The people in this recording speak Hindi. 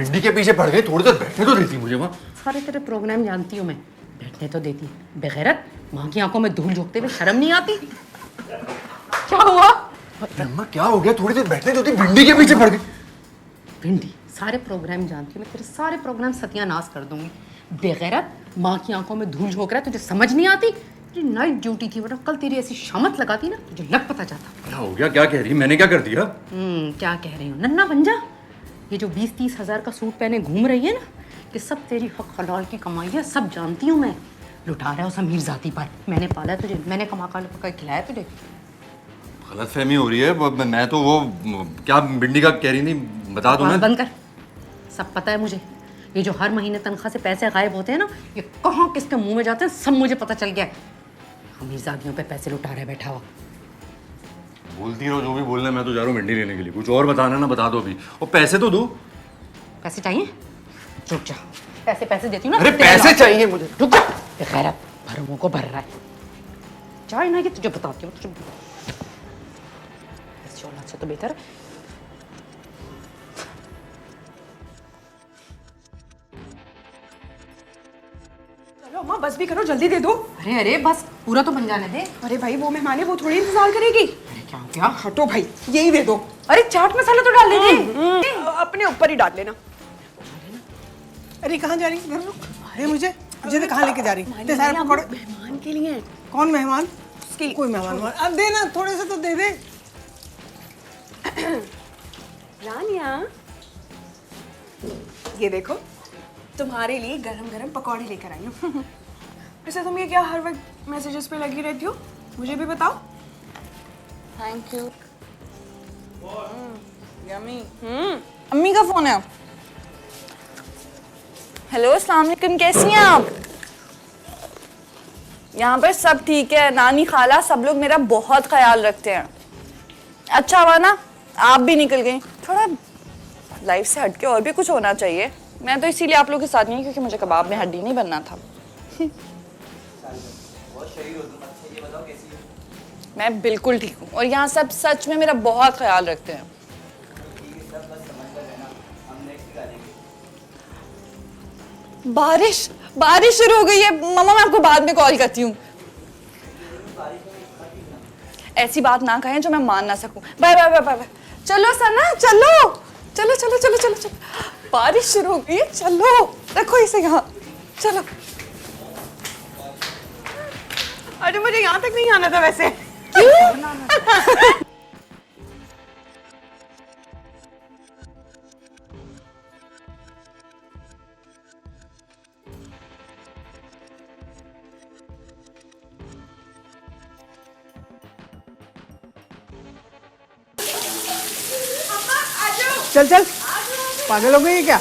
भिंडी के पीछे पड़ गई, थोड़ी देर बैठने तो देती मुझे वहाँ। सारे तेरे प्रोग्राम जानती हूँ मैं, बैठने तो देती, बेगैरत। माँ की आंखों में धूल झोंकते हुए शर्म नहीं आती? क्या हुआ? अम्मा क्या हो गया, थोड़ी देर बैठने देती, भिंडी के पीछे पड़ गई। भिंडी, सारे प्रोग्राम जानती हूँ मैं, तेरे सारे प्रोग्राम सत्यानाश कर दूंगी। बेगैरत, माँ की आंखों में धूल झोंक रहा है, तुझे समझ नहीं आती? तेरी नाइट ड्यूटी थी, वरना कल तेरी ऐसी शामत लगाती ना, तुझे लग पता जाता। क्या हो गया, क्या कह रही है, मैंने क्या कर दिया? क्या कह रही हूँ, नन्ना बन जा। ये जो 20-30 हज़ार का सूट पहने घूम रही है ना, कि सब तेरी हक हलाल की कमाई है, सब जानती हूँ मैं। लुटा रहा है उस अमीर जाति पर। मैंने पाला तुझे, मैंने कमा कर खिलाया तुझे। गलतफहमी हो रही है, मैं तो वो क्या भिंडी का कह रही थी, बता दो ना। बंद कर, सब पता है मुझे। ये जो हर महीने तनख्वाह से पैसे गायब होते हैं ना, ये कहाँ किसके मुंह में जाते हैं, सब मुझे पता चल गया है। अमीरजादियों पे पैसे लुटा रहा है बैठा हुआ। बोलती रहो जो भी बोलना है, मैं तो जा रहा हूँ भिंडी लेने के लिए। कुछ और बताना ना, बता दो अभी। और पैसे तो दो। पैसे चाहिए? रुक जा, पैसे देती हूँ ना। अरे पैसे चाहिए मुझे। रुक जा, बेगैरत, भर मुंह को भर रहा है। चाय ना, ये तुझे बताती हूँ, तुझे इस औलाद से तो बेहतर। चलो अम्मा, बस भी करो, जल्दी दे दो। अरे बस पूरा तो बन जाने दे। अरे भाई, वो मेहमान है, वो थोड़ी इंतजार करेगी। अरे क्या हो गया? हटो भाई, यही दे दो। अरे चाट मसाला तो डाल दे। अपने ऊपर ही डाल लेना। अरे कहाँ जा रही है? अरे मुझे तो कहाँ लेके जा रही है? इतने सारे पकौड़े मेहमान के लिए। कौन मेहमान? कोई मेहमान? अब दे ना, थोड़े से तो दे दे। रानिया, ये देखो, तुम्हारे लिए गरम गरम पकौड़े लेकर आई हूँ। वैसे तुम ये क्या हर वक्त मैसेजेस पे लगी रहती हो? मुझे भी बताओ। Thank you. यम्मी। अम्मी का फोन है। हेलो, अस्सलाम वालेकुम, कैसी हैं आप? यहाँ पर सब ठीक है, नानी खाला सब लोग मेरा बहुत ख्याल रखते हैं। अच्छा हुआ ना आप भी निकल गई, थोड़ा लाइफ से हटके और भी कुछ होना चाहिए। मैं तो इसीलिए आप लोगों के साथ नहीं, क्योंकि मुझे कबाब में हड्डी नहीं बनना था। मैं बिल्कुल ठीक हूँ और यहाँ सब सच में मेरा बहुत ख्याल रखते हैं। बारिश शुरू हो गई है मम्मा, मैं आपको बाद में कॉल करती हूँ। ऐसी बात ना कहें जो मैं मान ना सकूं। Bye bye bye bye. चलो सना, चलो चलो चलो चलो चलो चलो, बारिश शुरू हो गई है, चलो रखो इसे यहाँ, चलो। अरे मुझे यहाँ तक नहीं आना था वैसे। क्यों? चल चल, पागल हो गई है क्या?